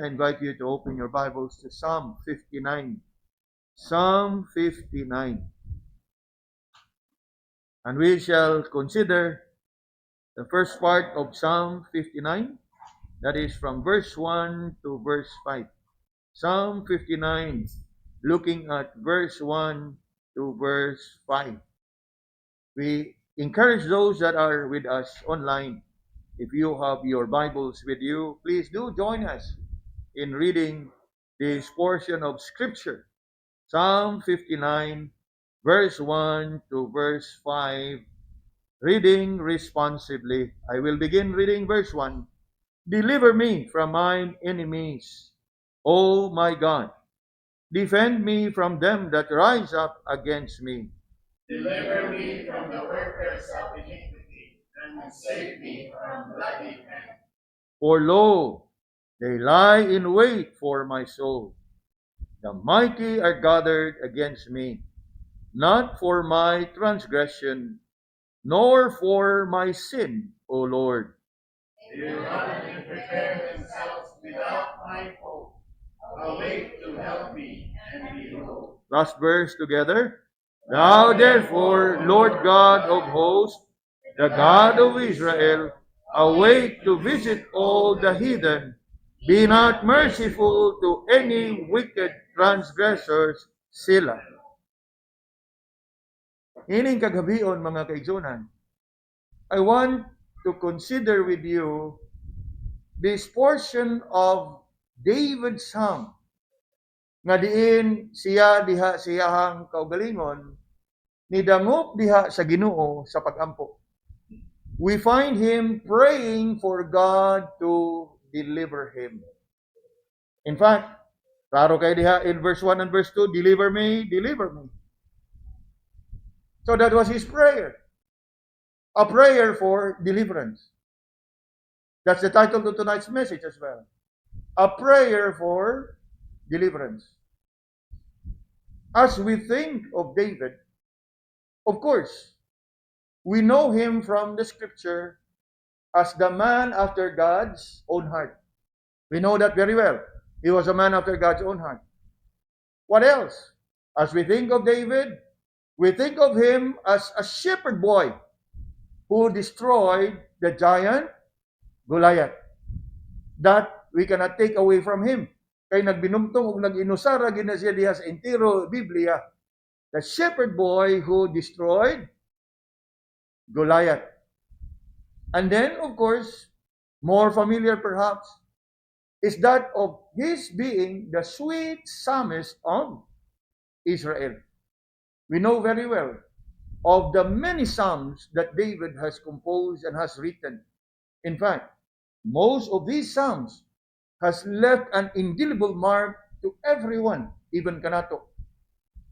I invite you to open your Bibles to Psalm 59. Psalm 59. And we shall consider the first part of Psalm 59. That is from verse 1 to verse 5. Psalm 59, looking at verse 1 to verse 5. We encourage those that are with us online. If you have your Bibles with you, please do join us in reading this portion of Scripture. Psalm 59, verse 1 to verse 5, reading responsibly. I will begin reading verse 1. Deliver me from mine enemies, O my God. Defend me from them that rise up against me. Deliver me from the workers of iniquity, and save me from bloody men. For lo, they lie in wait for my soul. The mighty are gathered against me, not for my transgression, nor for my sin, O Lord. They run and prepare themselves without my hope. Awake to help me, and behold. Last verse together. Thou therefore, Lord God of hosts, the God of Israel, awake to visit all the heathen. Be not merciful to any wicked transgressors sila. Ining kagabion, mga kaigsunan, I want to consider with you this portion of David's psalm nga diin siya diha siyahang kaugalingon nidangop diha sa Ginoo sa pagampo. We find him praying for God to deliver him. In fact, klaro kay diha in verse 1 and verse 2, deliver me, deliver me. So that was his prayer. A prayer for deliverance. That's the title of tonight's message as well. A prayer for deliverance. As we think of David, of course, we know him from the scripture as the man after God's own heart. We know that very well. He was a man after God's own heart. What else? As we think of David, we think of him as a shepherd boy who destroyed the giant Goliath. That we cannot take away from him. Kay nagbinumtong ug nag-inusara gina siya diha sa entero Biblia, the shepherd boy who destroyed Goliath. And then, of course, more familiar perhaps, is that of his being the sweet psalmist of Israel. We know very well of the many psalms that David has composed and has written. In fact, most of these psalms has left an indelible mark to everyone, even kanato.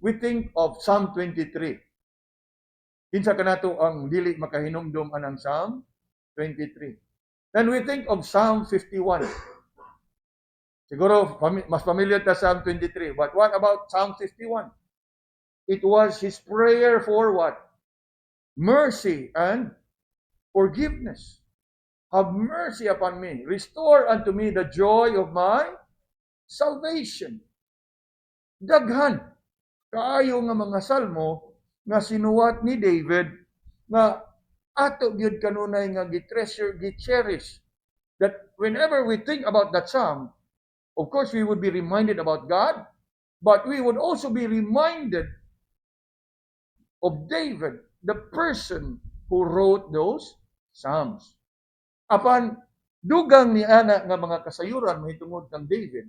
We think of Psalm 23. Kinsa kanato ang dili makahinumdum anang Psalm 23. Then we think of Psalm 51. Siguro mas familiar ta Psalm 23. But what about Psalm 51? It was his prayer for what? Mercy and forgiveness. Have mercy upon me. Restore unto me the joy of my salvation. Daghan. Kaayo nga mga salmo nga sinuwat ni David nga ato gyud kanunay nga gitreasure, gicherish. That whenever we think about that psalm, of course we would be reminded about God, but we would also be reminded of David, the person who wrote those psalms. Apan dugang ni ana nga mga kasayuran mahitungod kang David,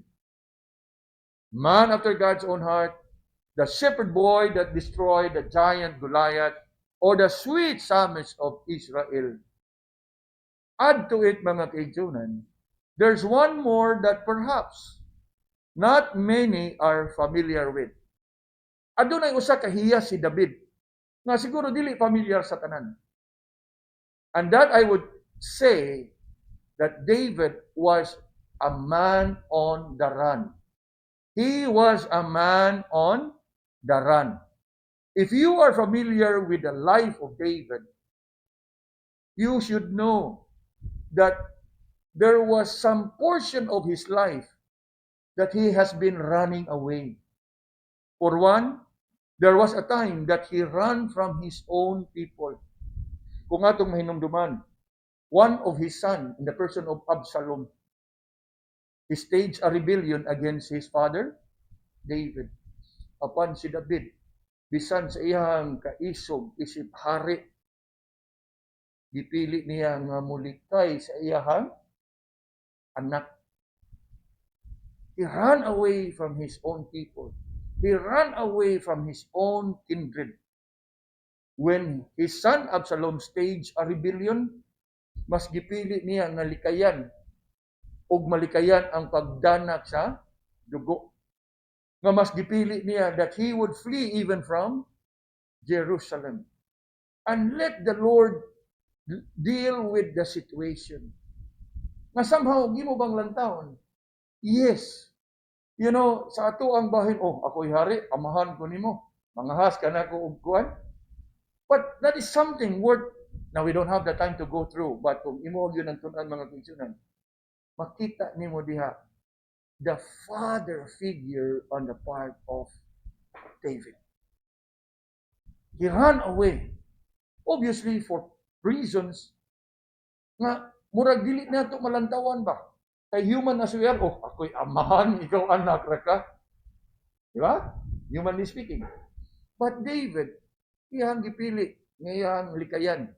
man after God's own heart, the shepherd boy that destroyed the giant Goliath, or the sweet psalmist of Israel. Add to it, mga kaigsunan, there's one more that perhaps not many are familiar with. Adunay usa ka hiya si David nga siguro dili familiar sa tanan. And that I would say that David was a man on the run. He was a man on the run. If you are familiar with the life of David, you should know that there was some portion of his life that he has been running away. For one, there was a time that he ran from his own people. Kung atong mahinumduman, one of his son, in the person of Absalom, he staged a rebellion against his father, David. Apan si David, bisan sa iyang kaisog isip hari, gipili niya nga mulikay sa iyang anak. He ran away from his own people. He ran away from his own kindred. When his son Absalom staged a rebellion, mas gipili niya nga likayan ug malikayan ang pagdanak sa dugo. Nga mas gipili niya that he would flee even from Jerusalem. And let the Lord deal with the situation. Nga somehow, gimo bang lantawon? Yes. You know, sa ato ang bahin, ako'y hari, amahan ko nimo. Mangahas ka na ko og kuan. But that is something worth, now we don't have the time to go through, but kung imo yun ang tunan mga kinsunan, makita nimo diha the father figure on the part of David. He ran away. Obviously for reasons nga murag dili nato malantawan ba? Kay human as we are, ako'y amahan, ikaw anak ra ka. Di ba? Humanly speaking. But David, iyang gipili, ngayang likayan.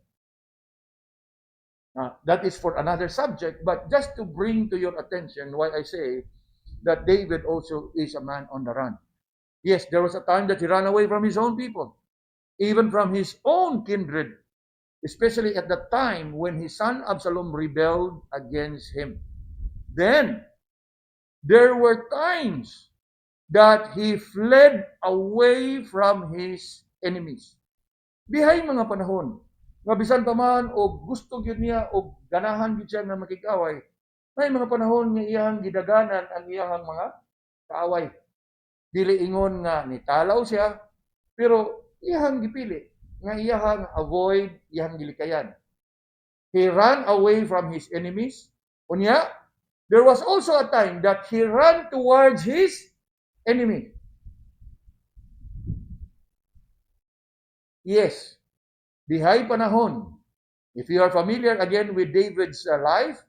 That is for another subject, but just to bring to your attention why I say that David also is a man on the run. Yes, there was a time that he ran away from his own people, even from his own kindred, especially at the time when his son Absalom rebelled against him. Then, there were times that he fled away from his enemies. Bihay mga panahon, nga bisan pa man o gusto gyud niya o ganahan gyud siya nga makikaway, may mga panahon nga iyang gidaganan ang iyang mga kaaway. Dili ingon nga nitalaw siya, pero iyang gipili nga iyang avoid, iyang gilikayan. He ran away from his enemies. Unya, there was also a time that he ran towards his enemy. Yes, bihay panahon. If you are familiar again with David's life,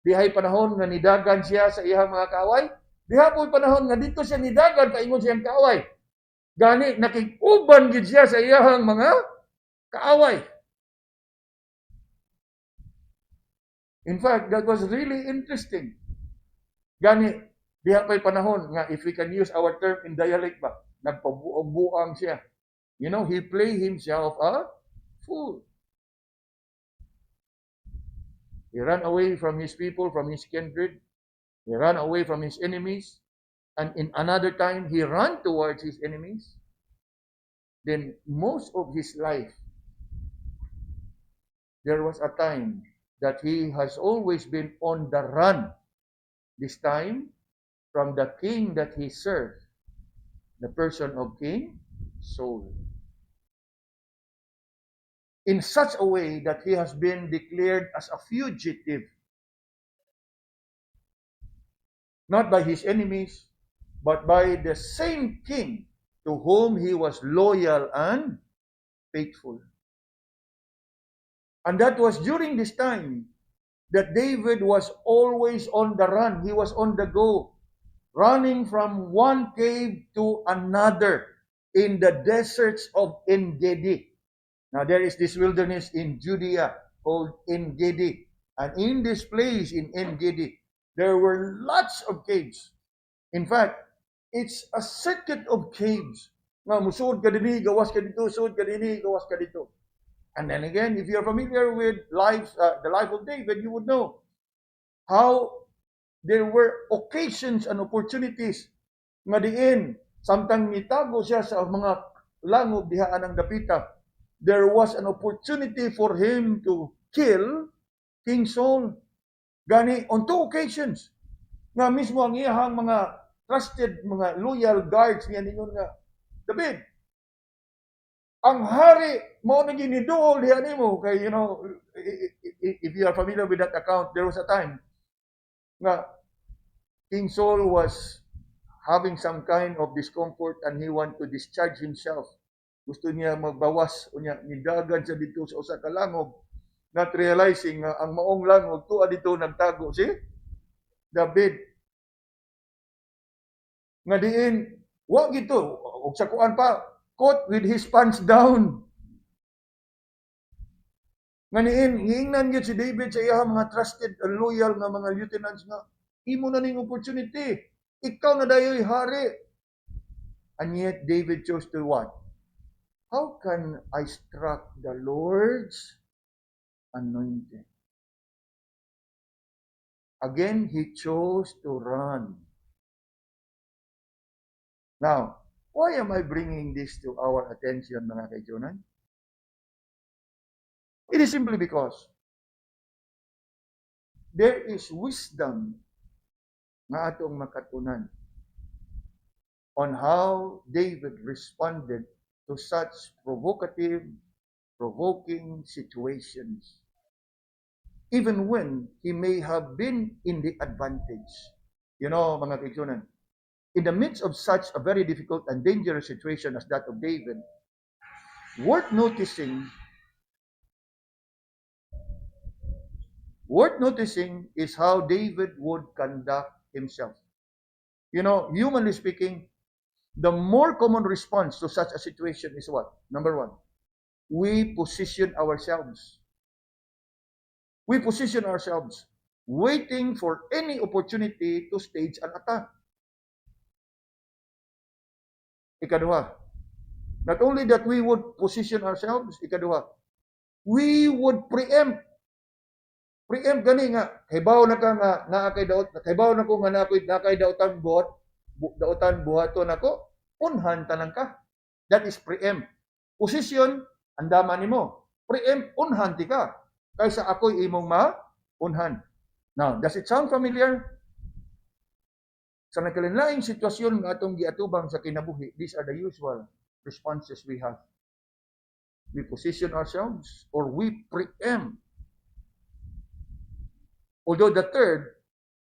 bihay panahon nga nidagan siya sa iyang mga kaaway. Bihay po panahon nga dito siya nidagan kaingon siyang kaaway. Gani nakikuban gid siya sa iyang mga kaaway. In fact, that was really interesting. Gani bihay pa'y panahon nga if we can use our term in dialect ba, nagpabuang siya. You know, he played himself a fool. He ran away from his people, from his kindred. He ran away from his enemies. And in another time, he ran towards his enemies. Then most of his life, there was a time that he has always been on the run. This time, from the king that he served, the person of King Saul. In such a way that he has been declared as a fugitive, not by his enemies, but by the same king to whom he was loyal and faithful. And that was during this time that David was always on the run. He was on the go, running from one cave to another in the deserts of En-Gedi. Now there is this wilderness in Judea called En-Gedi. And in this place in En-Gedi, there were lots of caves. In fact, it's a circuit of caves. Nga musuod ka dini, gawas ka dito, suod ka dini, gawas ka dito. And then again, if you're familiar with the life of David, you would know how there were occasions and opportunities nga diin, samtang nitago siya sa mga langub dihaan ng dapita, there was an opportunity for him to kill King Saul. Gani, on two occasions, nga mismo ang iyahang mga trusted, mga loyal guards niya ningon nga, David, ang hari mo na giniduol diha nimo kay you know if you are familiar with that account, there was a time nga King Saul was having some kind of discomfort and he want to discharge himself. Gusto niya magbawas o niya nidagan siya dito sa usa ka langog, not realizing nga ang maong langog tuwa dito nagtago si David. Nga diin, wa gito, og sa kuan pa, caught with his pants down. Nga diin, hiingnan gyud si David sa iyang mga trusted and loyal nga mga lieutenants nga, imo na ning opportunity. Ikaw na dayoy hari. And yet David chose to what? How can I struck the Lord's anointed? Again, he chose to run. Now, why am I bringing this to our attention, mga kaijunan? It is simply because there is wisdom nga atong makatunan on how David responded to such provocative, provoking situations, even when he may have been in the advantage. You know, mga kaijunan, in the midst of such a very difficult and dangerous situation as that of David, worth noticing is how David would conduct himself. You know, humanly speaking, the more common response to such a situation is what? Number one, we position ourselves. We position ourselves, waiting for any opportunity to stage an attack. Ikaduha, not only that we would position ourselves, ikaduha, we would preempt. Preempt gani nga, kaybaw na ka nga naakay daot, kaybaw na ko nga nakay daotan buhaton ako, unhan tanan ka. That is preempt. Position, andaman nimo. Preempt, unhan ti ka. Kaysa ako'y imong unhan. Now, does it sound familiar? Sa nagkalinlaing sitwasyon nga atong giatubang sa kinabuhi, these are the usual responses we have. We position ourselves or we preempt. Although the third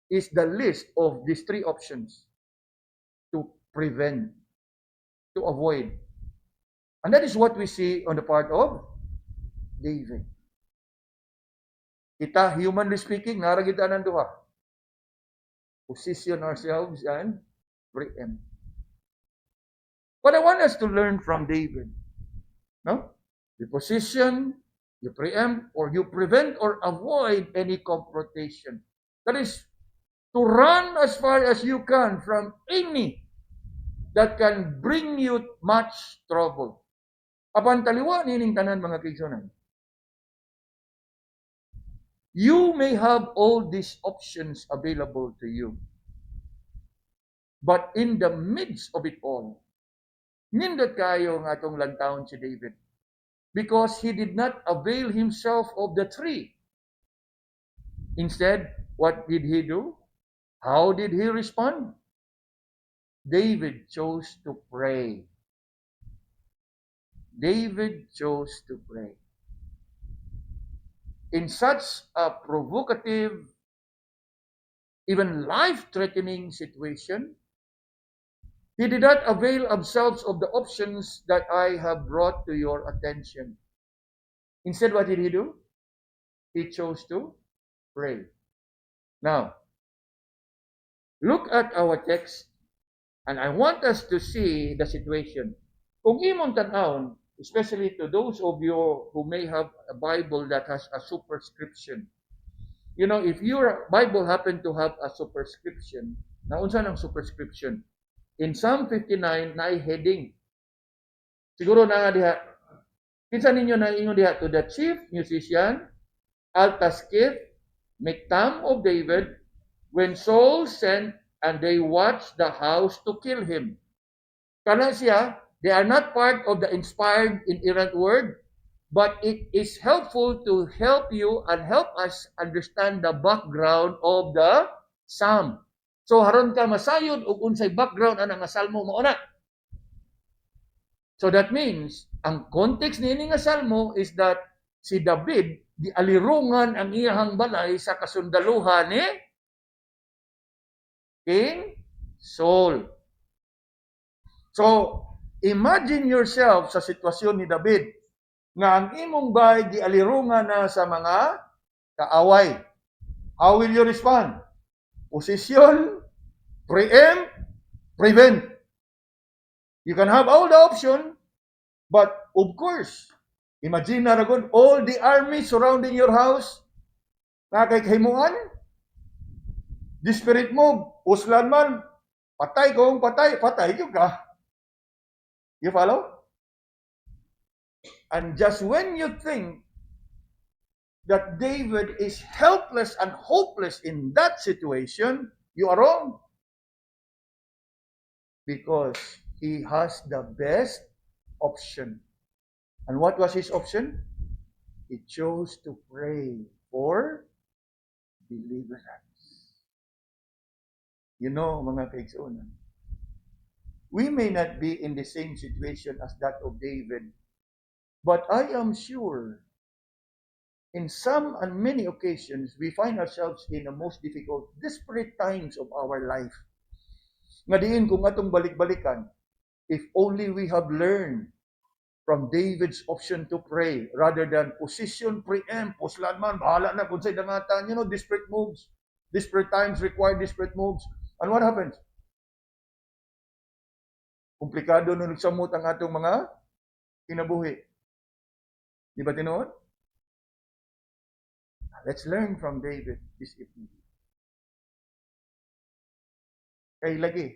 is the list of these three options to prevent, to avoid. And that is what we see on the part of David. Kita, humanly speaking, naragita ng duha. Position ourselves and preempt. What I want us to learn from David, no? You position, you preempt, or you prevent or avoid any confrontation. That is, to run as far as you can from any that can bring you much trouble. Apan taliwa nining tanan mga kaigsoonan. You may have all these options available to you. But in the midst of it all, nindot kayo nga atong lantawon si David. Because he did not avail himself of the tree. Instead, what did he do? How did he respond? David chose to pray. David chose to pray. In such a provocative, even life-threatening situation, he did not avail himself of the options that I have brought to your attention. Instead, what did he do? He chose to pray. Now, look at our text, and I want us to see the situation. Kung imong tan-awon, especially to those of you who may have a Bible that has a superscription. You know, if your Bible happen to have a superscription, naunsa ng superscription? In Psalm 59, na heading. Siguro na nga diha. Kinsa ninyo na ingon diha, to the chief musician, Altaskith, Miktam of David, when Saul sent and they watched the house to kill him. Kana siya, they are not part of the inspired, inerrant word, but it is helpful to help you and help us understand the background of the psalm. So haron ka masayod og unsay background ana nga salmo mao na. So that means ang context niini nga salmo is that si David gialirungan ang iyang balay sa kasundaluhan King Saul. So, imagine yourself sa sitwasyon ni David nga ang imong bahay gialirungan na sa mga kaaway. How will you respond? Position, preempt, prevent. You can have all the option, but of course, imagine na ragon all the army surrounding your house, nakakaihimuan, desperate mo, uslan man, patay kung patay yun ka. You follow? And just when you think that David is helpless and hopeless in that situation, you are wrong. Because he has the best option. And what was his option? He chose to pray for deliverance. You know, mga kaigsunan, we may not be in the same situation as that of David, but I am sure in some and many occasions, we find ourselves in the most difficult, desperate times of our life. Nga diin kung atong balik-balikan, if only we have learned from David's option to pray rather than position, preempt, puslan man, bahala na kung sa'y dangatan. You know, desperate moves. Desperate times require desperate moves. And what happens? Komplikado nung nagsamot ang atong mga kinabuhi. Di ba tinuod? Let's learn from David this evening. Kay lagi,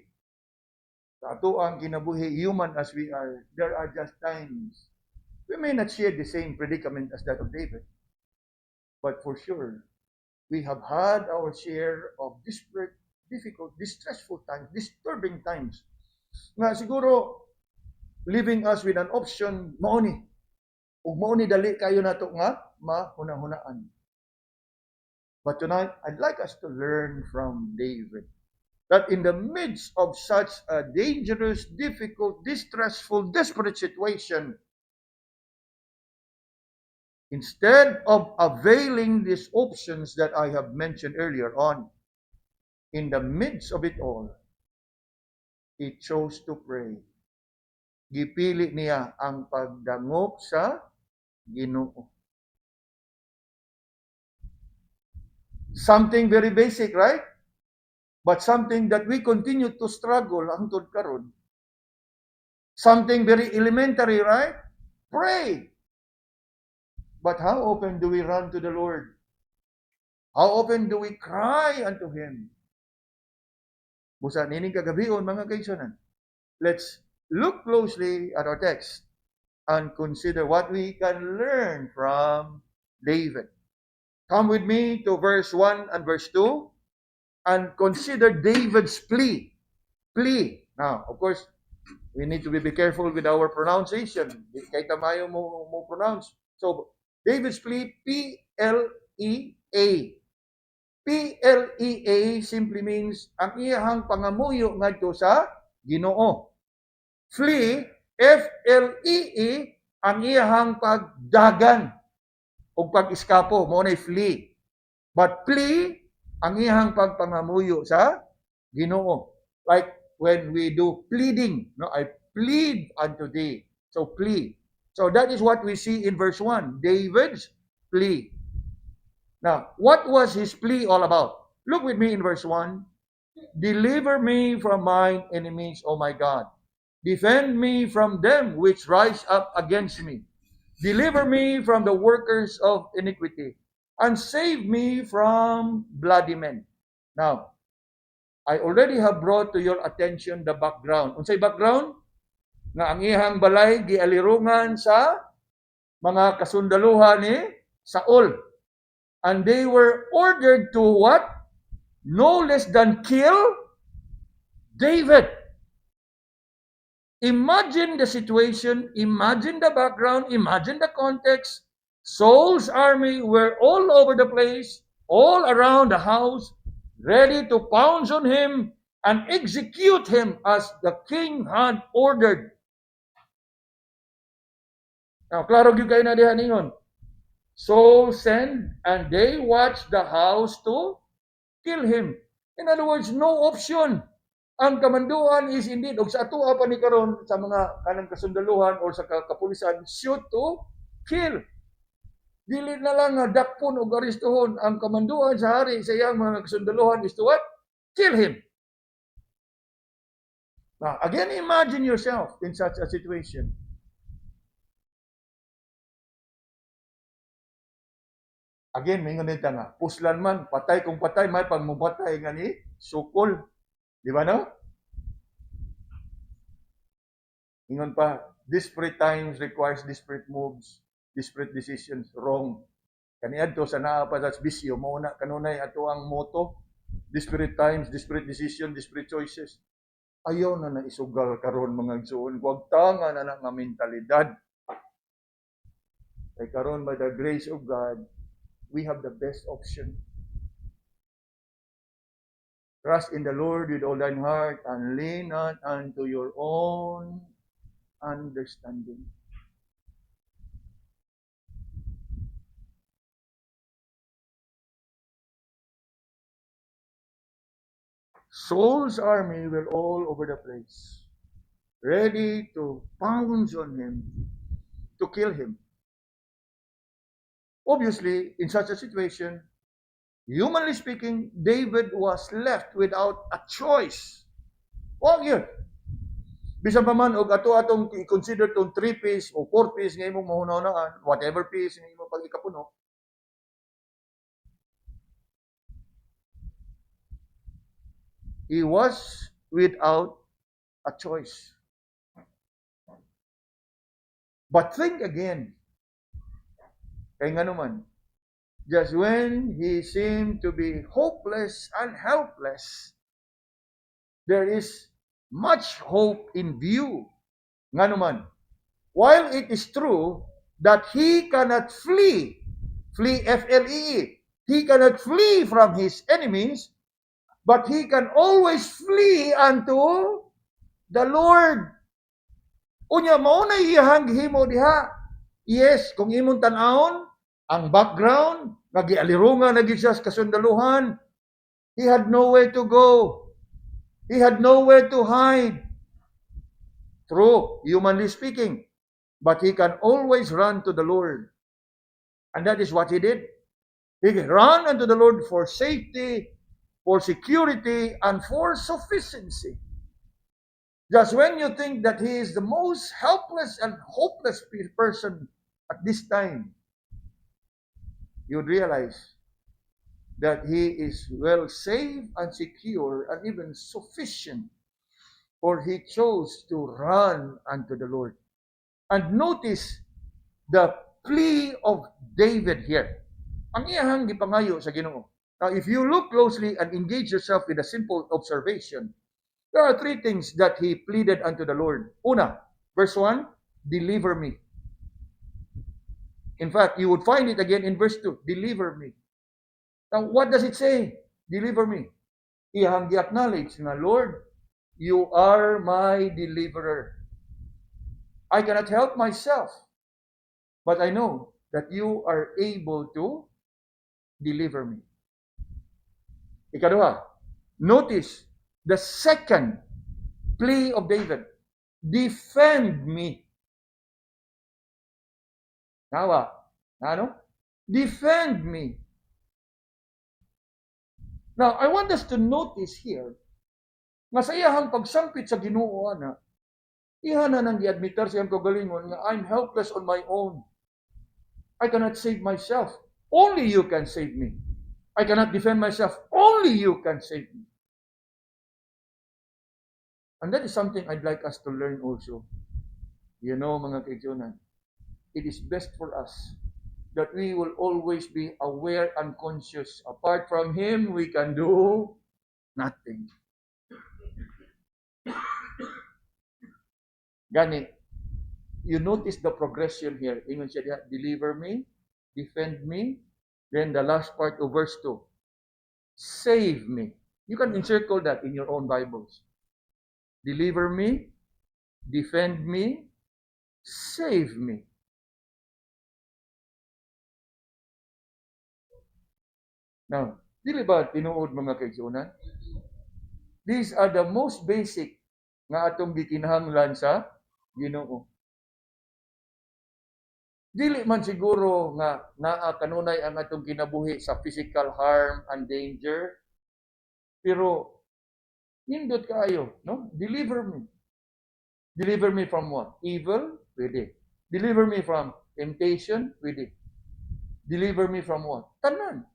sa ato ang kinabuhi, human as we are, there are just times we may not share the same predicament as that of David. But for sure, we have had our share of desperate, difficult, distressful times, disturbing times. Nga siguro, leaving us with an option, mauni. Ug mauni dali kayo nato nga mahuna-hunaan. But tonight, I'd like us to learn from David that in the midst of such a dangerous, difficult, distressful, desperate situation, instead of availing these options that I have mentioned earlier on, in the midst of it all, he chose to pray. Gipili niya ang pagdangop sa Ginoo. Something very basic, right? But something that we continue to struggle hangtod karon. Something very elementary, right? Pray. But how often do we run to the Lord? How often do we cry unto Him? Busa nining kagabion, mga kaigsunan. Let's look closely at our text and consider what we can learn from David. Come with me to verse 1 and verse 2 and consider David's plea. Plea. Now, of course, we need to be careful with our pronunciation. Kay tamayo mo pronounce. So, David's plea, P-L-E-A. P-L-E-A simply means ang iyahang pangamuyo ngadto sa Ginoo. Flee, F-L-E-E, ang iyahang pagdagan o pag-iskapo, mo na flee. But plea, ang iyahang pagpangamuyo sa Ginoo. Like when we do pleading, no, I plead unto thee. So plea. So that is what we see in verse 1, David's plea. Now, what was his plea all about? Look with me in verse 1. Deliver me from mine enemies, O my God. Defend me from them which rise up against me. Deliver me from the workers of iniquity, and save me from bloody men. Now, I already have brought to your attention the background. Unsay background? Nga ang ihang balay gialirungan sa mga kasundaluhan ni Saul. And they were ordered to what? No less than kill David. Imagine the situation, imagine the background, imagine the context. Saul's army were all over the place, all around the house, ready to pounce on him and execute him as the king had ordered. Now, klaro gyud kayo na diha ningon. Saul sent and they watched the house to kill him. In other words, no option. Ang kamanduan is indeed, og sa atua pa ni karon sa mga kanang kasundaluhan or sa kapulisan, shoot to kill. Dili na lang nga dakpon o aristuhon. Ang kamanduan sa hari sa iyang mga kasundaluhan is to what? Kill him. Now, again, imagine yourself in such a situation. Again, may ngunit nga, puslan man, patay kung patay, may pagmubatay nga ni sukol. Di ba no? Ingon pa, desperate times requires desperate moves, desperate decisions, wrong. Kaniadto sa naa pa sa bisyo, mauna kanunay ato ang motto, desperate times, desperate decisions, desperate choices. Ayaw na isugal karon mga igsoon, huwag tanga na nga mentalidad. Kay karon by the grace of God, we have the best option. Trust in the Lord with all thine heart and lean not unto your own understanding. Saul's army were all over the place, ready to pounce on him, to kill him. Obviously, in such a situation, humanly speaking, David was left without a choice. O yun. Bisan pa man, og atong i-consider tong 3 piece o 4 piece nga imong mahuna-hunaan, whatever piece nga imong pag-ikapuno, he was without a choice. But think again, kay nga naman, just when he seemed to be hopeless and helpless, there is much hope in view. Nga naman, while it is true that he cannot flee, F-L-E-E, he cannot flee from his enemies, but he can always flee unto the Lord. Unya, mauna iyahang himo diha. Yes, kung imong tan-awon, ang background, nagialirunga na siya sa kasundaluhan. He had nowhere to go. He had nowhere to hide. True, humanly speaking. But he can always run to the Lord. And that is what he did. He ran unto the Lord for safety, for security, and for sufficiency. Just when you think that he is the most helpless and hopeless person at this time, you'd realize that he is well safe and secure and even sufficient, for he chose to run unto the Lord. And notice the plea of David here. Ang iyahang gipangayo sa Ginoo. Now, if you look closely and engage yourself with a simple observation, there are 3 things that he pleaded unto the Lord. Una, verse 1, deliver me. In fact, you would find it again in verse 2, deliver me. Now, what does it say? Deliver me. Iyang gi-acknowledge na, Lord, you are my deliverer. I cannot help myself, but I know that you are able to deliver me. Ikaduha, notice the second plea of David, defend me. Nawa, ano? Defend me. Now, I want us to notice here, nga sa iyahang pagsangpit sa Ginoo na, iha na nang gi-admitar siyang kagalingon nga I'm helpless on my own. I cannot save myself. Only you can save me. I cannot defend myself. Only you can save me. And that is something I'd like us to learn also. You know, mga kaibigan, it is best for us that we will always be aware and conscious. Apart from Him, we can do nothing. Gani, you notice the progression here. Ingon siya diha, deliver me, defend me. Then the last part of verse 2, save me. You can encircle that in your own Bibles. Deliver me, defend me, save me. Now, dili ba tinuod mga kaigsunan? These are the most basic nga atong gikinahanglan sa Ginoo. Dili man siguro nga naa kanunay ang atong kinabuhi sa physical harm and danger, pero nindot kaayo, no? Deliver me. Deliver me from what? Evil? Pwede. Deliver me from temptation? Pwede. Deliver me from what? Tanan.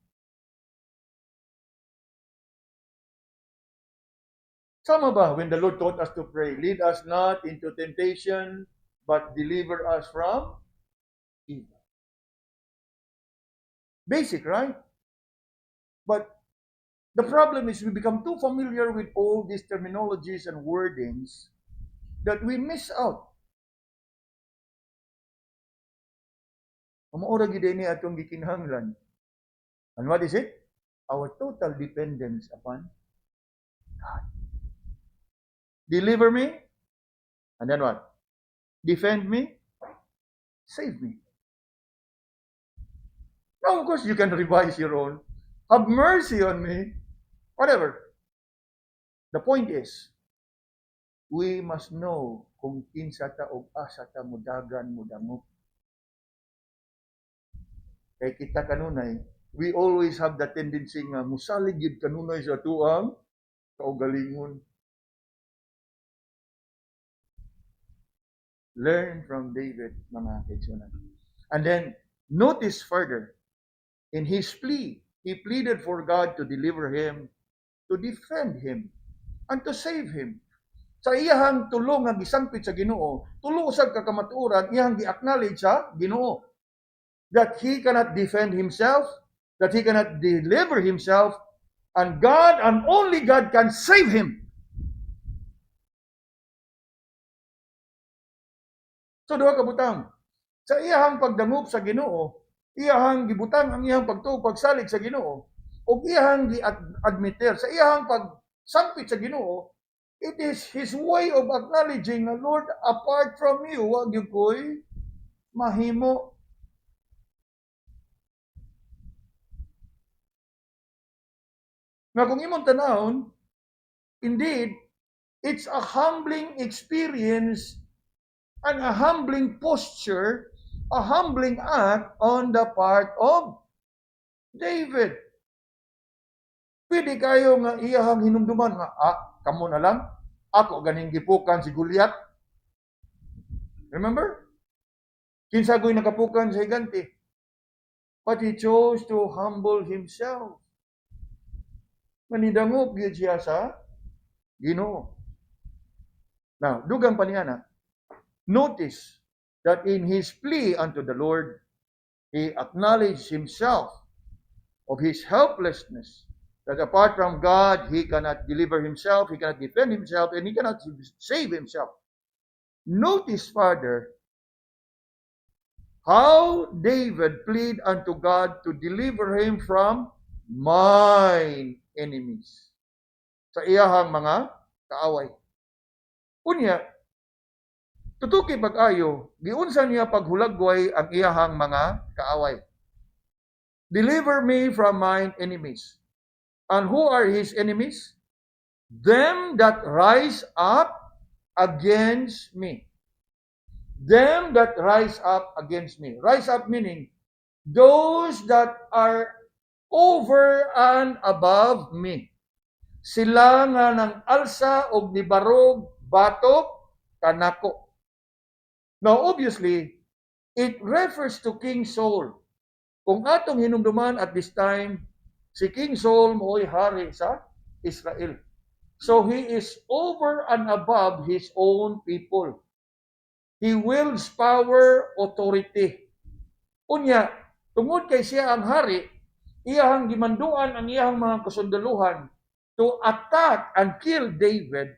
Sama ba when the Lord taught us to pray, lead us not into temptation, but deliver us from evil. Basic, right? But the problem is we become too familiar with all these terminologies and wordings that we miss out. Maura gid ni atong gikinahanglan. And what is it? Our total dependence upon God. Deliver me, and then what? Defend me, save me. Now, of course, you can revise your own. Have mercy on me, whatever. The point is, we must know kung kinsa ta og asa ta mudagan mudangop. Kay kita kanunay, we always have the tendency nga musalig gid kanunay sa tuang kaugalingon. Learn from David, mga kaigsunan. And then, notice further, in his plea, he pleaded for God to deliver him, to defend him, and to save him. Sa iyahang tulong nga gisangpit sa Ginoo, tulo usab ka kamatuoran iyang gi-acknowledge sa Ginoo that he cannot defend himself, that he cannot deliver himself, and God and only God can save him. So duha ka butang. Sa iyahang pagdangop sa Ginoo, iyahang gibutang ang iyahang pagtuo pagsalig sa Ginoo, ug iyahang gi-admiter sa iyahang pagsampit sa Ginoo, it is his way of acknowledging na, Lord, apart from you, wag gyud ko'y mahimo. Nga kung imong tanawon, indeed, it's a humbling experience and a humbling posture, a humbling act on the part of David. Pwede kayo nga iyahang hinumduman nga, kamo na lang, ako ganing gipukan si Goliath. Remember? Kinsa ko'y nakapukan sa higante. But he chose to humble himself. Manidangop gyud siya sa Ginoo. Now, dugang pa niya na, notice that in his plea unto the Lord, he acknowledged himself of his helplessness, that apart from God, he cannot deliver himself, he cannot defend himself, and he cannot save himself. Notice further how David plead unto God to deliver him from mine enemies. Sa iyahang mga kaaway. Unya, tutuki pag-ayo, giunsa niya paghulagway ang iyahang mga kaaway. Deliver me from mine enemies. And who are his enemies? Them that rise up against me. Them that rise up against me. Rise up meaning those that are over and above me. Sila nga nang alsa og nibarog batok kanako. Now obviously, it refers to King Saul. Kung atong hinumduman at this time, si King Saul mo'y hari sa Israel. So he is over and above his own people. He wields power, authority. Unya, tungod kay siya ang hari, iyahang gimanduan ang iyahang mga kasundaluhan to attack and kill David.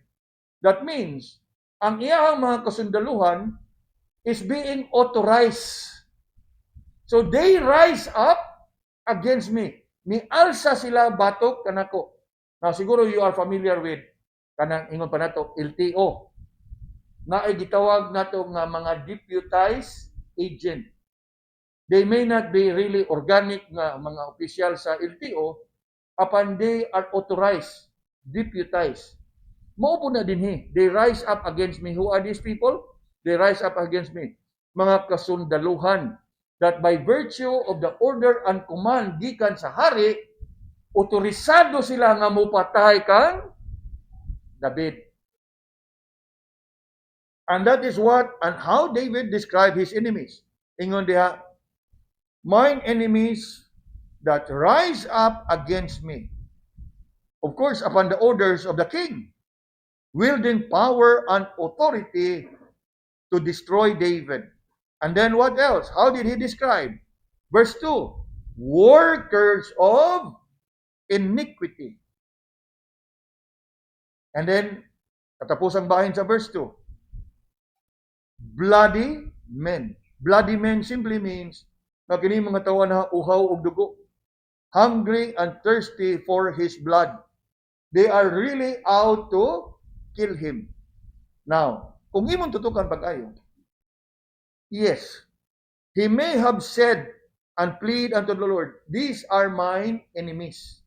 That means, ang iyahang mga kasundaluhan is being authorized. So they rise up against me. Mialsa sila batok kanako. Now siguro you are familiar with kanang ingon pa nato LTO. Na ay gitawag nato nga mga deputized agent. They may not be really organic nga mga opisyal sa LTO, apan they are authorized, deputized. Maupo na dinhi. They rise up against me. Who are these people? They rise up against me. Mga kasundaluhan, that by virtue of the order and command gikan sa hari, otorisado sila nga mupatay kang David. And that is what and how David described his enemies. Ingon diha, mine enemies that rise up against me. Of course, upon the orders of the king, wielding power and authority to destroy David. And then what else? How did he describe? Verse 2, workers of iniquity. And then, katapusang bahin sa verse 2, bloody men. Bloody men simply means na kini mga tawo na uhaw og dugo, hungry and thirsty for his blood. They are really out to kill him. Now, kung imong tutukan pag-ayo, yes, he may have said and plead unto the Lord, these are mine enemies.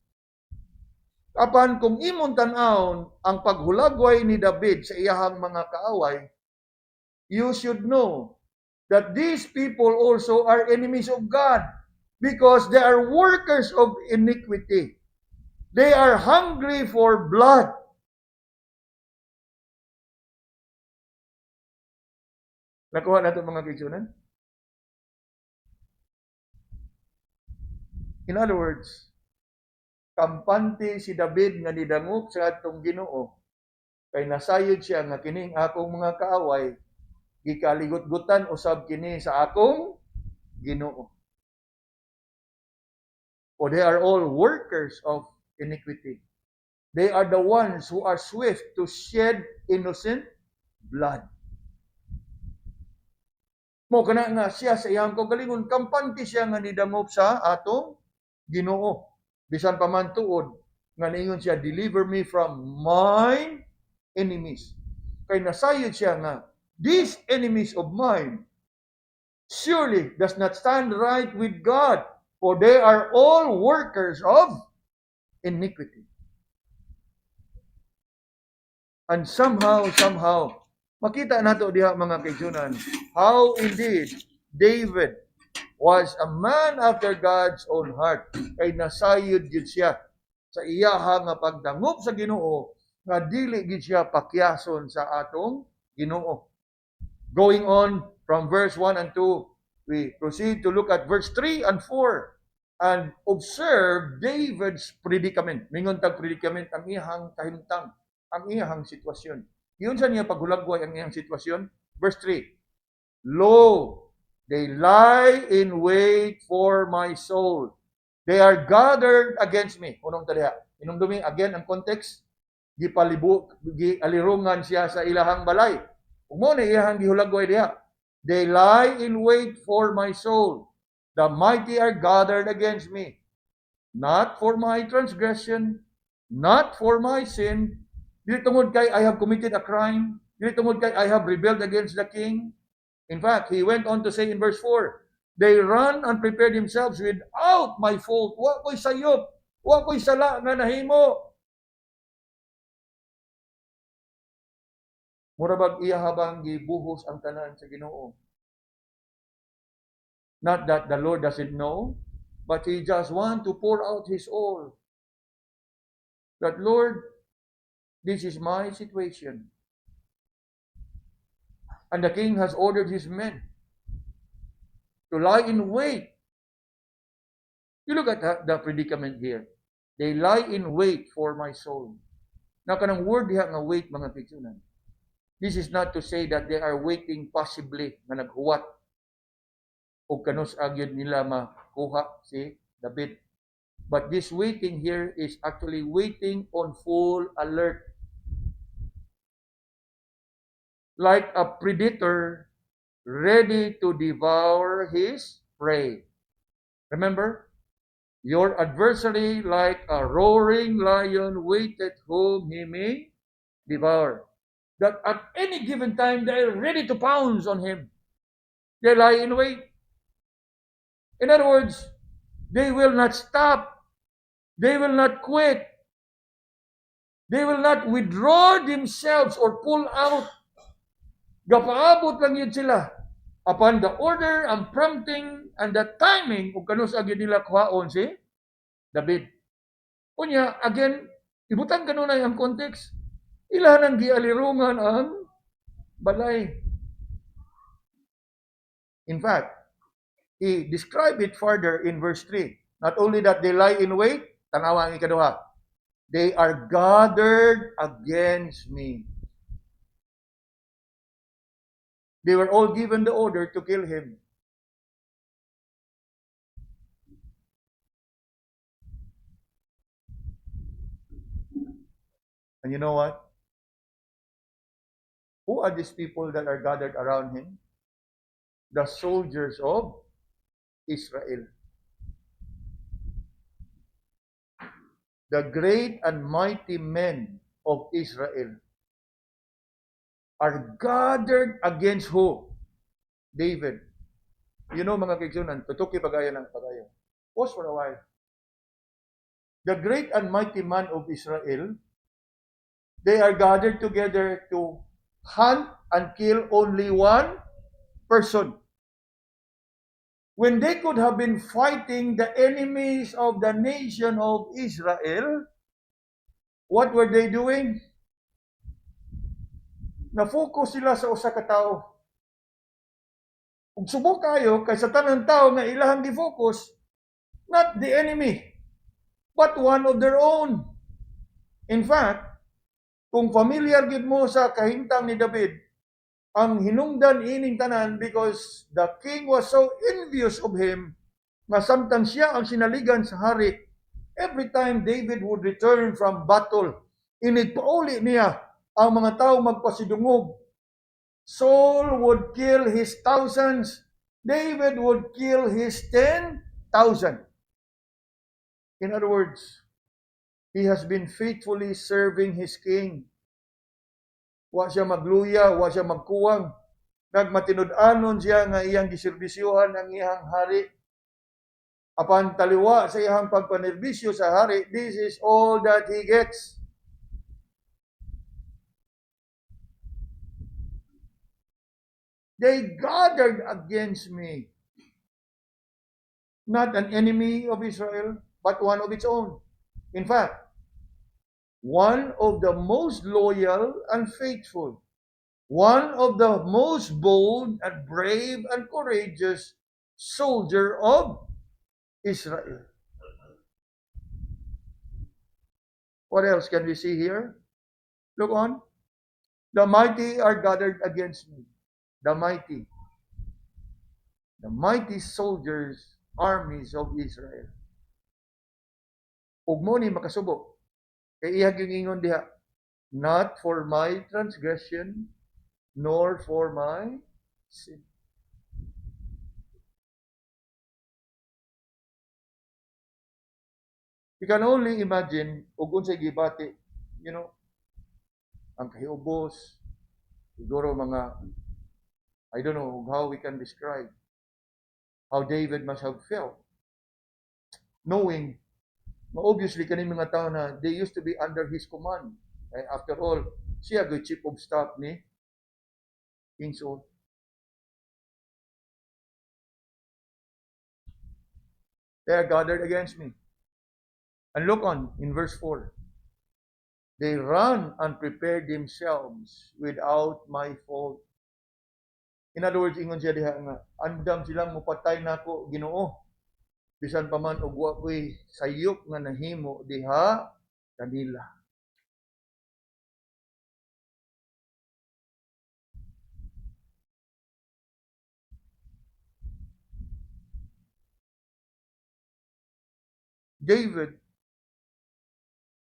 Apan kung imong tan-awon ang paghulagway ni David sa iyahang mga kaaway, you should know that these people also are enemies of God because they are workers of iniquity. They are hungry for blood. Nakuha natin mga kaibigan? In other words, kampante si David nga nidangop sa atong Ginoo kay nasayod siya nga kining akong mga kaaway gikaligot-gutan usab kini sa akong Ginoo. For they are all workers of iniquity. They are the ones who are swift to shed innocent blood. Mo kana nga siya sa iyang kaugalingon, kampante siya nga nidangop sa atong Ginoo. Bisan pa man tuod nga niingon siya, deliver me from mine enemies. Kay nasayod siya nga, these enemies of mine surely does not stand right with God, for they are all workers of iniquity. And somehow, makita nato diha mga kaibigan, how indeed David was a man after God's own heart. Kay nasayod gid siya sa iyaha nga pagdangop sa Ginoo nga dili gid siya pakyason sa atong Ginoo. Going on from verse 1 and 2, we proceed to look at verse 3 and 4 and observe David's predicament. Mingon tag predicament ang iyahang kahimtang, ang iyahang sitwasyon. Iyon sa niya paghulagway ang iyang sitwasyon. Verse 3, lo, they lie in wait for my soul. They are gathered against me. Unong taliha. Inumdumi, again, ang context, gialirungan siya sa ilahang balay. Umo na iyahang gihulagway diha. They lie in wait for my soul. The mighty are gathered against me. Not for my transgression, not for my sin. Dili tungod kay I have committed a crime. Dili tungod kay I have rebelled against the king. In fact, he went on to say in verse 4, they run and prepare themselves without my fault. Wa ko'y sayop. Wa ko'y sala nga nahimo. Murabag iya habang gibuhos ang tanan sa Ginoo. Not that the Lord doesn't know, but he just want to pour out his all. That Lord, this is my situation. And the king has ordered his men to lie in wait. You look at the predicament here. They lie in wait for my soul. Now, kanang word diha nga wait, mga kaibigan. This is not to say that they are waiting possibly nga naghuwat o kanus agyod nila makuha si David. But this waiting here is actually waiting on full alert. Like a predator ready to devour his prey. Remember, your adversary like a roaring lion waiteth whom he may devour. That at any given time they are ready to pounce on him. They lie in wait. In other words, they will not stop. They will not quit. They will not withdraw themselves or pull out. Gapaabot lang yun sila. Upon the order, ang prompting, and the timing, kung kanus agad nila kuhaon si David. Kunya, again, ibutan kanunay ang context. Ilan ang gialirungan ang balay. In fact, he described it further in verse 3. Not only that they lie in wait, tanawa ang ikaduha, they are gathered against me. They were all given the order to kill him. And you know what? Who are these people that are gathered around him? The soldiers of Israel. The great and mighty men of Israel are gathered against who? David. You know mga kaigsunan, tutuki pagayo ng pagayo. Pause for a while. The great and mighty man of Israel, they are gathered together to hunt and kill only one person. When they could have been fighting the enemies of the nation of Israel, what were they doing? Na-focus sila sa usa ka tawo. Kung subok kayo, kay sa tanang tao nga ilahang di-focus, not the enemy, but one of their own. In fact, kung familiar gid mo sa kahintang ni David, ang hinungdan ining tanan because the king was so envious of him, nga samtang siya ang sinaligan sa hari, every time David would return from battle, inigpauli niya ang mga tao magpasidungog. Saul would kill his thousands. David would kill his 10,000. In other words, he has been faithfully serving his king. Wa siya magluya, wa siya magkuwang. Nagmatinud-anon siya nga iyang giserbisyuhan ang iyang hari. Apan taliwa sa iyang pagpanerbisyo sa hari, this is all that he gets. They gathered against me. Not an enemy of Israel, but one of its own. In fact, one of the most loyal and faithful, one of the most bold and brave and courageous soldier of Israel. What else can we see here? Look on. The mighty are gathered against me. The mighty soldiers, armies of Israel. Ug mo ni makasubo. Kay iyag yung ingon diha, not for my transgression, nor for my sin. You can only imagine, ug unsay gibati, ang kahiubos, siguro mga, I don't know how we can describe how David must have felt, knowing, obviously, kaning mga tao na they used to be under his command. After all, siya go chief of staff ni King Saul. They are gathered against me. And look on, in verse 4. They run and prepare themselves without my fault. In other words, ingon siya diha nga, andam silang mupatay nako Ginoo. Bisan pa man og wa ko'y sayop nga nahimo diha kanila. David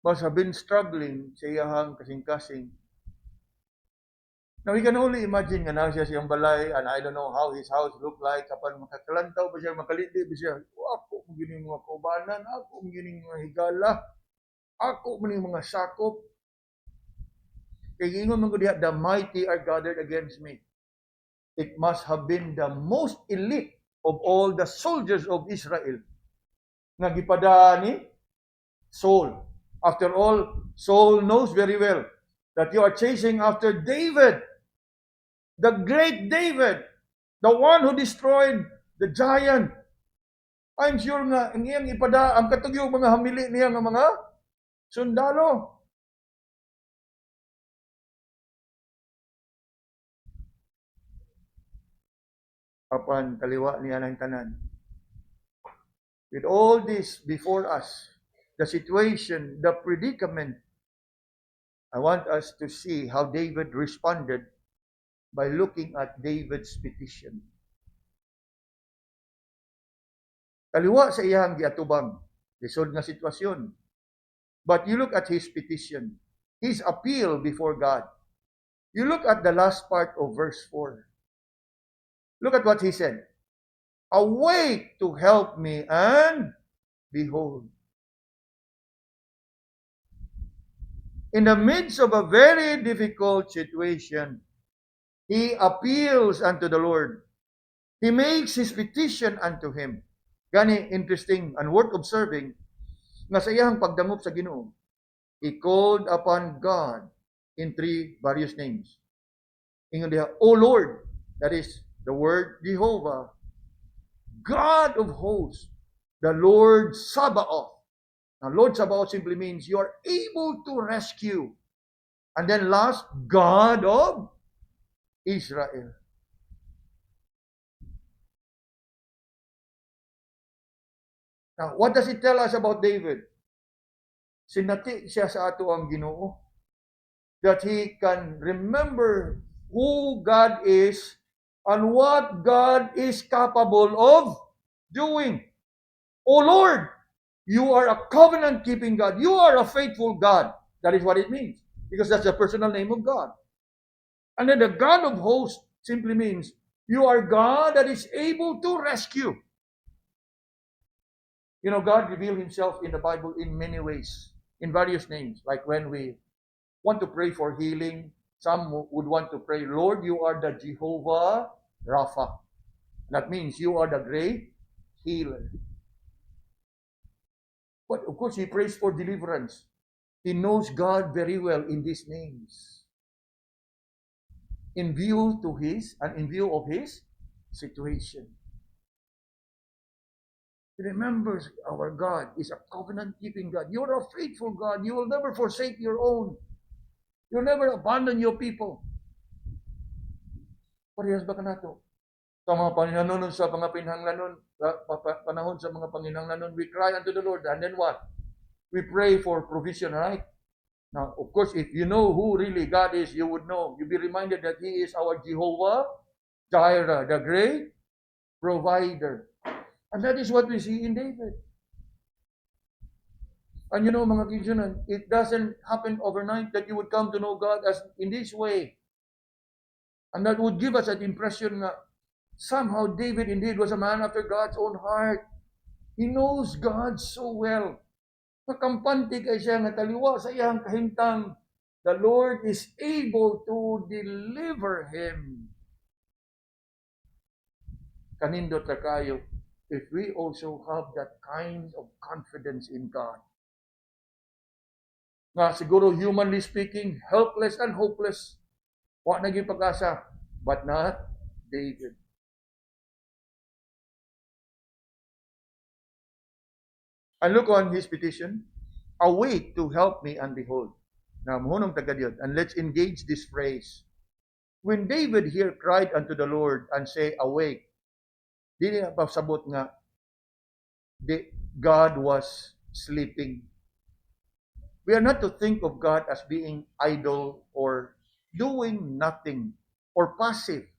must have been struggling sa iyahang kasing-kasing. Now, we can only imagine nga na siya siyang balay, and I don't know how his house looked like, kapag makakalantaw ba siya, makalindi ba siya, ako mo gining mga kaubanan, ako mo gining mga higala, ako mo mga sakop. Kaya ingon man ko diha, the mighty are gathered against me. It must have been the most elite of all the soldiers of Israel nga gipada ni Saul. After all, Saul knows very well that you are chasing after David, the great David, the one who destroyed the giant. I'm sure nga, ang iyang ipada, ang katugyo mga hamili niya nga mga sundalo. Apan kaliwa niya ng tanan. With all this before us, the situation, the predicament, I want us to see how David responded by looking at David's petition. Kaliwa sa iyang giatubang, lisod nga sitwasyon. But you look at his petition, his appeal before God. You look at the last part of verse 4. Look at what he said. Awake to help me, and behold. In the midst of a very difficult situation, he appeals unto the Lord. He makes his petition unto him. Gani interesting and worth observing nga sa iyang pagdangop sa Ginoo, he called upon God in three various names. Ingon diha, O Lord, that is the word Jehovah, God of hosts, the Lord Sabaoth. Now, Lord Sabaoth simply means you are able to rescue. And then last, God of Israel. Now, what does it tell us about David? Sinati siya sa ato ang Ginoo that he can remember who God is and what God is capable of doing. O Lord, you are a covenant-keeping God. You are a faithful God. That is what it means, because that's the personal name of God. And then the God of hosts simply means you are God that is able to rescue. You know, God revealed himself in the Bible in many ways, in various names. Like when we want to pray for healing, some would want to pray, Lord, you are the Jehovah Rapha. That means you are the great healer. But of course, he prays for deliverance. He knows God very well in these names. In view of his situation. He remembers our God is a covenant-keeping God. You're a faithful God. You will never forsake your own. You'll never abandon your people. Parehas ba ka na ito? Sa mga panahon sa mga pinhanglanon, panahon sa mga panginhanglanon, we cry unto the Lord. And then what? We pray for provision, right? Now, of course, if you know who really God is, you would know. You'll be reminded that He is our Jehovah Jireh, the great provider. And that is what we see in David. And you know, mga kinsyonan, it doesn't happen overnight that you would come to know God as in this way. And that would give us an impression that somehow David indeed was a man after God's own heart. He knows God so well. Nakampante kay siya nga taliwa sa iyang kahimtang. The Lord is able to deliver him. Kanindot ra kayo if we also have that kind of confidence in God. Nga siguro humanly speaking, helpless and hopeless. Wa naging pag-asa, but not David. And look on his petition, awake to help me and behold. Now, muhunong tagadiyod, and let's engage this phrase. When David here cried unto the Lord and say, awake, di niya pasabot nga, God was sleeping. We are not to think of God as being idle or doing nothing or passive.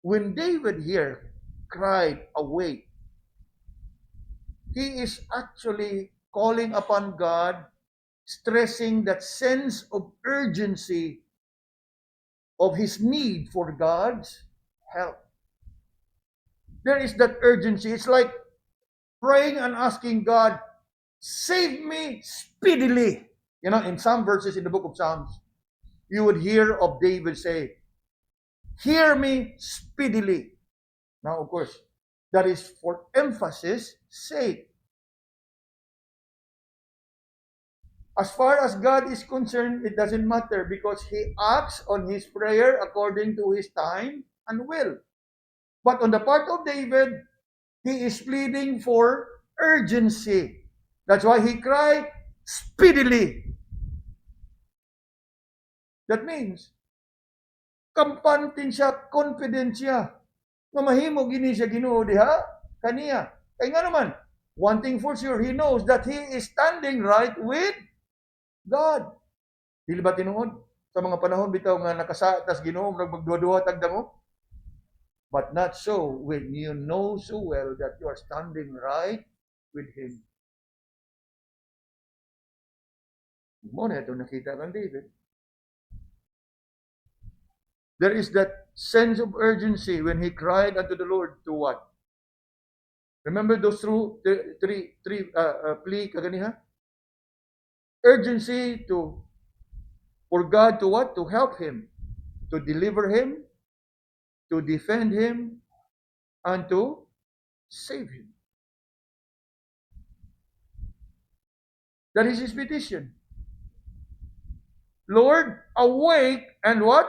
When David here cried, awake, he is actually calling upon God, stressing that sense of urgency of his need for God's help. There is that urgency. It's like praying and asking God, save me speedily. You know, in some verses in the book of Psalms, you would hear of David say, hear me speedily. Now, of course, that is for emphasis sake. As far as God is concerned, it doesn't matter because He acts on His prayer according to His time and will. But on the part of David, he is pleading for urgency. That's why he cried speedily. That means, kampantin siya, confident siya. Nga mahimo gini siya Ginoo diha kaniya. Kaya nga naman, one thing for sure, he knows that he is standing right with God. Dili ba tinuod? Sa mga panahon bitaw nga nakasa tas Ginoo magduwa-duwa tagdango? But not so when you know so well that you are standing right with Him. Mo na ito nakita kang David. There is that sense of urgency when he cried unto the Lord to what? Remember those three plea kaganiha? Urgency for God to what? To help him, to deliver him, to defend him, and to save him. That is his petition. Lord, awake and what?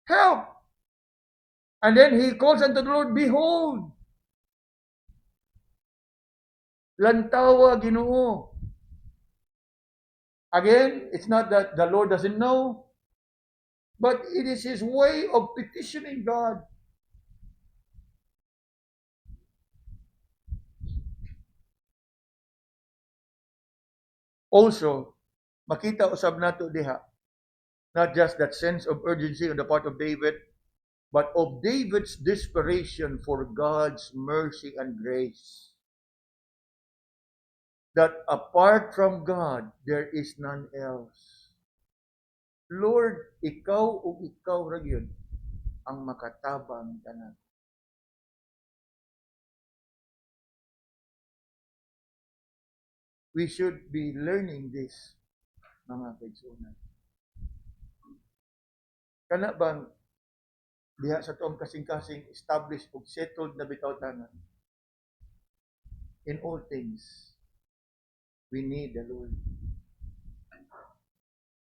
Help. And then he calls unto the Lord, behold. Lantawa, Ginoo. Again, it's not that the Lord doesn't know, but it is his way of petitioning God. Also, makita usab nato diha, not just that sense of urgency on the part of David, but of David's desperation for God's mercy and grace. That apart from God, there is none else. Lord, ikaw o ikaw ra gyud ang makatabang tanan. We should be learning this, mga kaigsunan. Kana bang diha sa tuong kasing-kasing established ug settled na bitaw tanan? In all things, we need the Lord.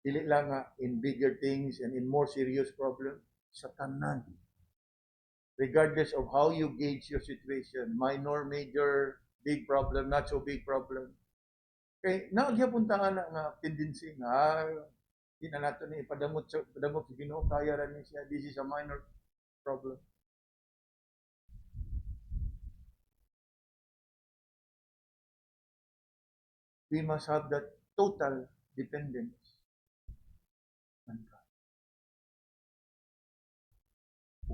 Dili lang nga in bigger things and in more serious problems, sa tanan. Regardless of how you gauge your situation, minor, major, big problem, not so big problem. Kay nagyapon ta nga tendency nga di na nato ni padamot sa Ginoo, kaya ra ni siya, this is a minor problem. We must have that total dependence on God.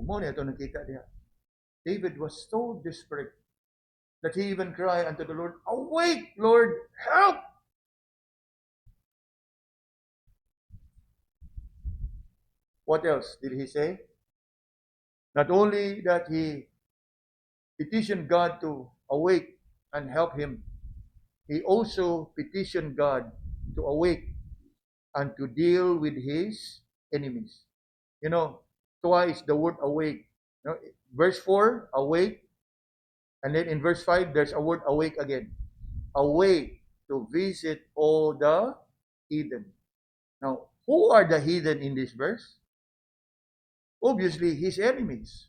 Mo na ito nakita diha. David was so desperate that he even cried unto the Lord, awake, Lord, help! What else did he say? Not only that he petitioned God to awake and help him, he also petitioned God to awake and to deal with his enemies. You know, twice the word awake. You know, verse 4, awake. And then in verse 5, there's a word awake again. Awake to visit all the heathen. Now, who are the heathen in this verse? Obviously, his enemies.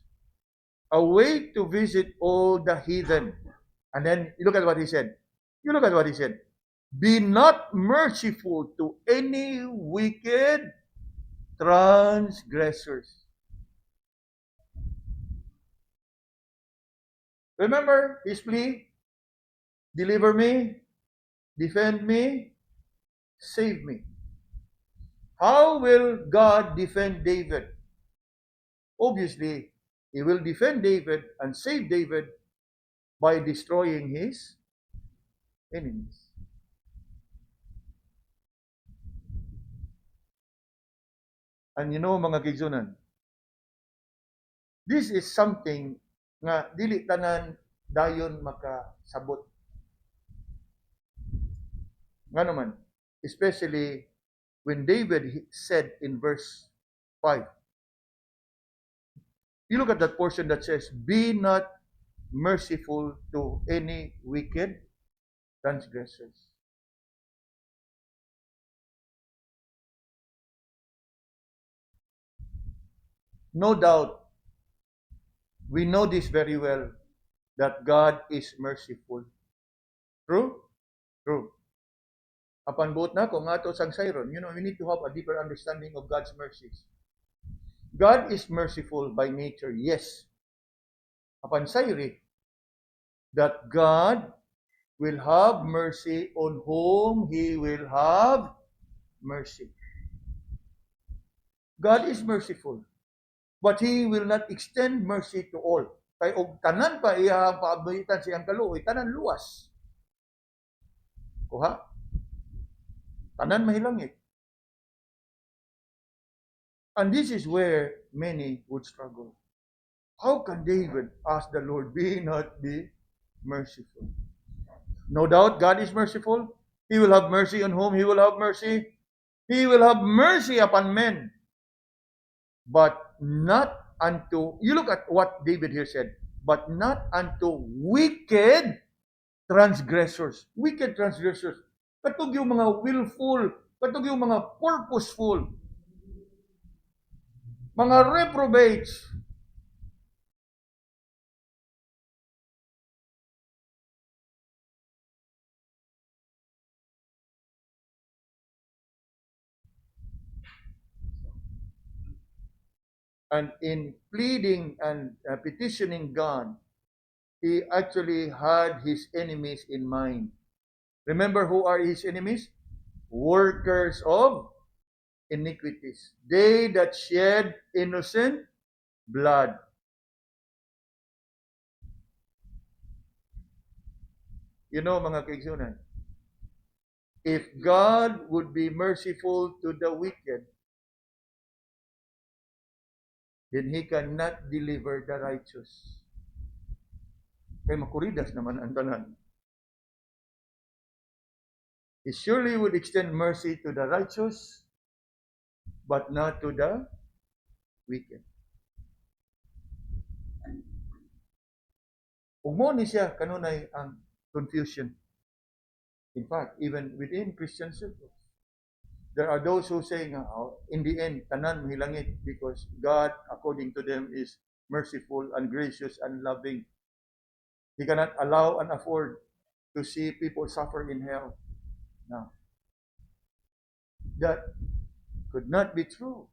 Awake to visit all the heathen. And then, you look at what he said. Be not merciful to any wicked transgressors. Remember his plea? Deliver me, defend me, save me. How will God defend David? Obviously, he will defend David and save David by destroying his enemies. And you know, mga kigsunan, this is something nga dili tanan dayon makasabot. Nga naman, especially when David said in verse 5. You look at that portion that says, be not merciful to any wicked transgressors. No doubt, we know this very well, that God is merciful. True? True. Apan buot na ko nga to sang sayron, we need to have a deeper understanding of God's mercies. God is merciful by nature, yes. Apan sayri, that God will have mercy on whom He will have mercy. God is merciful, but He will not extend mercy to all. Kay og tanan pa iya paabuhitan siyang kaluoy, tanan luwas. Kuha? Tanan mahilangit. And this is where many would struggle. How can David ask the Lord, be not be merciful? No doubt God is merciful. He will have mercy on whom He will have mercy. He will have mercy upon men, but not unto, you look at what David here said, but not unto wicked transgressors. Wicked transgressors. Katug yung mga willful, katug yung mga purposeful, mga reprobates. And in pleading and petitioning God, he actually had his enemies in mind. Remember who are his enemies? Workers of iniquities. They that shed innocent blood. You know, mga kaigsunan, if God would be merciful to the wicked, then He cannot deliver the righteous. Kaya makuridas naman ang tanan. He surely would extend mercy to the righteous, but not to the wicked. Ug mo ni siya kanunay ang confusion. In fact, even within Christian circles, there are those who say nga, in the end, tanan mahilangit because God, according to them, is merciful and gracious and loving. He cannot allow and afford to see people suffer in hell. Now, that could not be true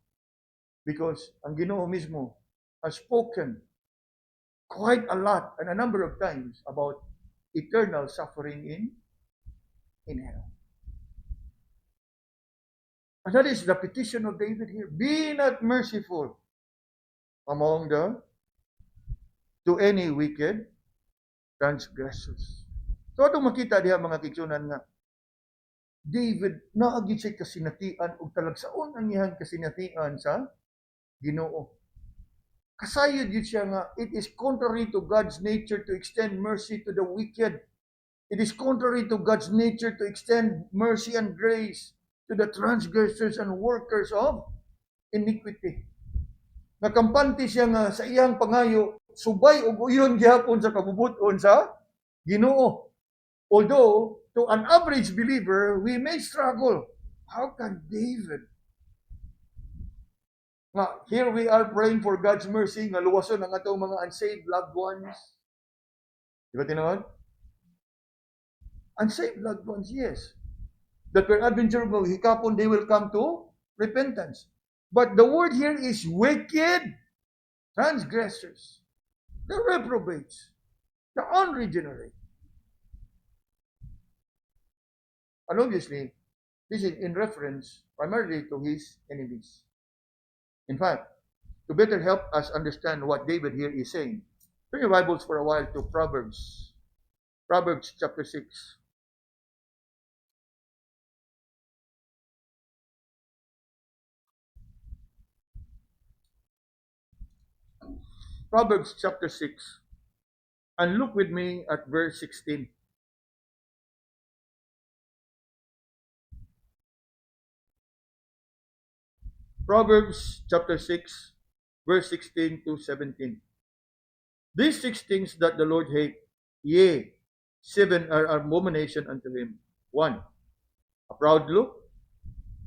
because ang Ginoo mismo has spoken quite a lot and a number of times about eternal suffering in hell. And that is the petition of David here. Be not merciful among to any wicked transgressors. So atong makita diha mga kigsunan nga David naagi siya kasinatian ug talagsaon ang iyang kasinatian sa Ginoo. Kasayod yun siya nga it is contrary to God's nature to extend mercy to the wicked. It is contrary to God's nature to extend mercy and grace to the transgressors and workers of iniquity. Nakampante siya nga sa iyang pangayo, subay ug uyon gyapon sa kabubuton sa Ginoo. Although, to an average believer, we may struggle. How can David? Nga, here we are praying for God's mercy, nga luwason ang atong mga unsaved loved ones. Di ba tinawag? Unsaved loved ones, yes. That were adventurable, hikapon they will come to repentance. But the word here is wicked transgressors, the reprobates, the unregenerate. And obviously, this is in reference primarily to his enemies. In fact, to better help us understand what David here is saying, turn your Bibles for a while to Proverbs. Proverbs chapter 6. Proverbs chapter 6. And look with me at verse 16. Proverbs chapter 6, verse 16 to 17. These 6 things that the Lord hate, yea, 7 are abomination unto him. 1, a proud look,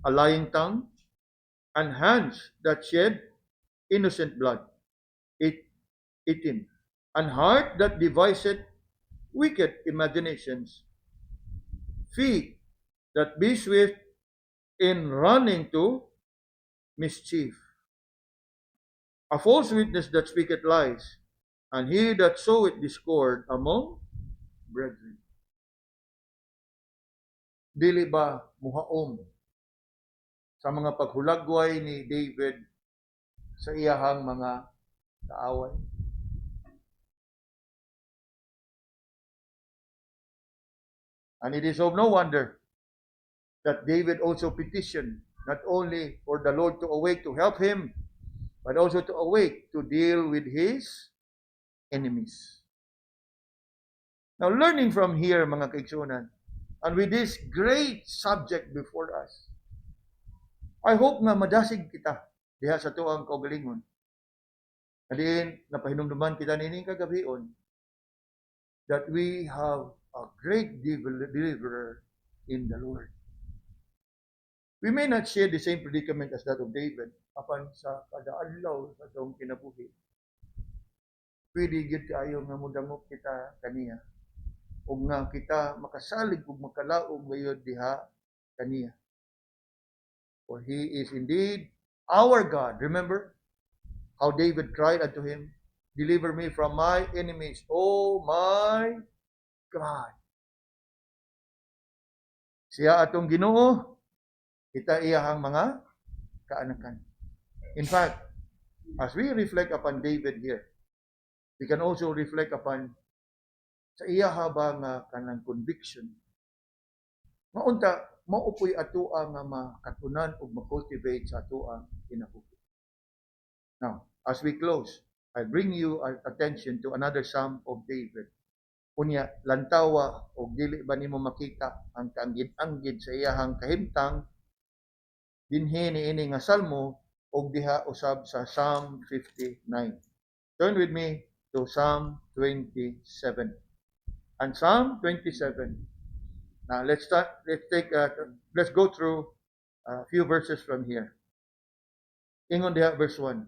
a lying tongue, and hands that shed innocent blood. 18. An heart that deviseth wicked imaginations, feet that be swift in running to mischief, a false witness that speaketh lies, and he that soweth discord among brethren. Dili ba muhaom sa mga paghulagway ni David sa iyahang mga kaaway? And it is of no wonder that David also petitioned not only for the Lord to awake to help him, but also to awake to deal with his enemies. Now, learning from here, mga kaigsunan, and with this great subject before us, I hope nga madasig kita diha sa tuang kaugalingon. Adiin, napahinumduman kita nining kagabion that we have a great deliverer in the Lord. We may not share the same predicament as that of David apan sa kada adlaw sa atong kinabuhi. Pwede gyud kaayo nga mudangop kita kaniya ug nga kita makasalig ug makalaog gayud diha kaniya. For he is indeed our God. Remember how David cried unto him, "Deliver me from my enemies, O my God." Siya atong Ginoo, kita iyahang mga kaanakan. In fact, as we reflect upon David here, we can also reflect upon sa iyaha ba nga kanang conviction. Maunta, maupoy atoa nga makatunan o makultivate sa atoa kinabuhi. Now, as we close, I bring you attention to another Psalm of David. Unya, lantawa o dili ba nimo makita ang kaanggid-anggid sa iyahang kahimtang dinhi niini nga salmo og diha usab sa Psalm 59. Turn with me to Psalm 27. And Psalm 27. Now let's go through a few verses from here. Ingon diha verse 1.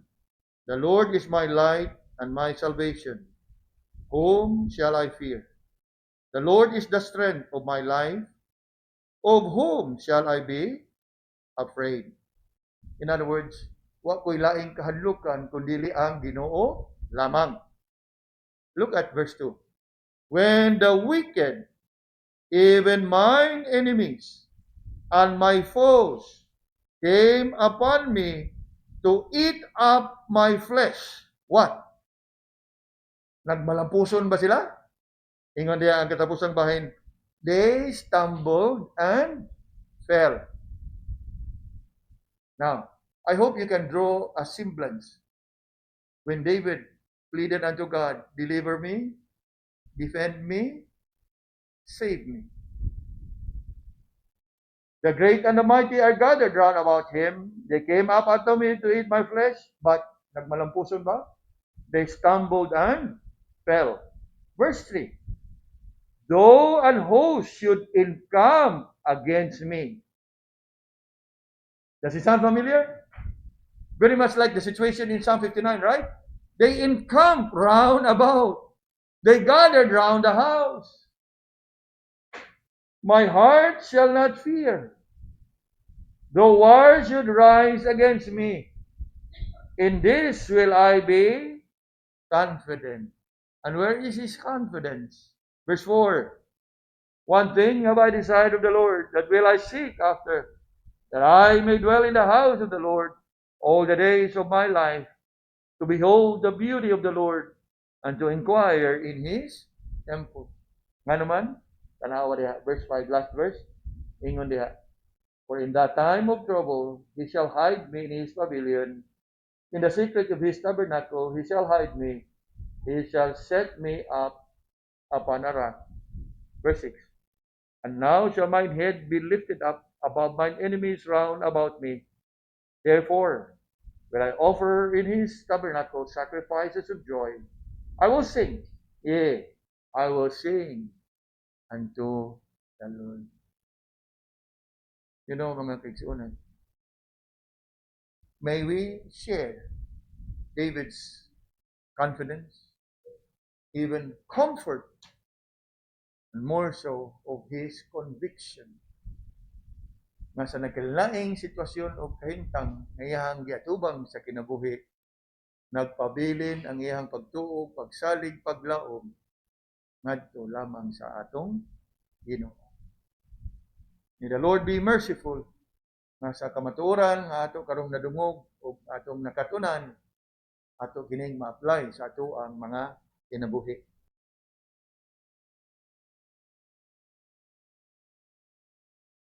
The Lord is my light and my salvation. Whom shall I fear? The Lord is the strength of my life. Of whom shall I be afraid? In other words, wa ko'y laing kahadlukan kundi ang Ginoo lamang. Look at verse 2. When the wicked, even mine enemies and my foes, came upon me to eat up my flesh. What? Nagmalampuson ba sila? Ingon diya ang katapusang bahin. They stumbled and fell. Now, I hope you can draw a semblance. When David pleaded unto God, deliver me, defend me, save me. The great and the mighty are gathered round about him. They came up unto me to eat my flesh, but nagmalampuson ba? They stumbled and fell. Verse 3. Though an host should encamp against me. Does it sound familiar? Very much like the situation in Psalm 59, right? They encamp round about. They gathered round the house. My heart shall not fear, though war should rise against me. In this will I be confident. And where is his confidence? Verse 4. One thing have I desired of the Lord, that will I seek after, that I may dwell in the house of the Lord all the days of my life, to behold the beauty of the Lord, and to inquire in his temple. Nga naman, tanawa diha, verse 5, last verse, ingon diha, for in that time of trouble, he shall hide me in his pavilion, in the secret of his tabernacle, he shall hide me, he shall set me up upon a rock. Verse 6, and now shall mine head be lifted up above mine enemies round about me. Therefore, will I offer in his tabernacle sacrifices of joy. I will sing, yea, I will sing unto the Lord. You know, mga kaigsuonan, may we share David's confidence, even comfort, and more so of his conviction nga sa nagkalaing sitwasyon o kahintang nga iyang giatubang sa kinabuhi, nagpabilin ang iyang pagtuo, pagsalig, paglaom ngadto lamang sa atong Ginoo. May the Lord be merciful nga sa kamatuoran nga ato karong nadungog o atong nakatunan ato kining ma-apply sa ato ang mga kinabuhi.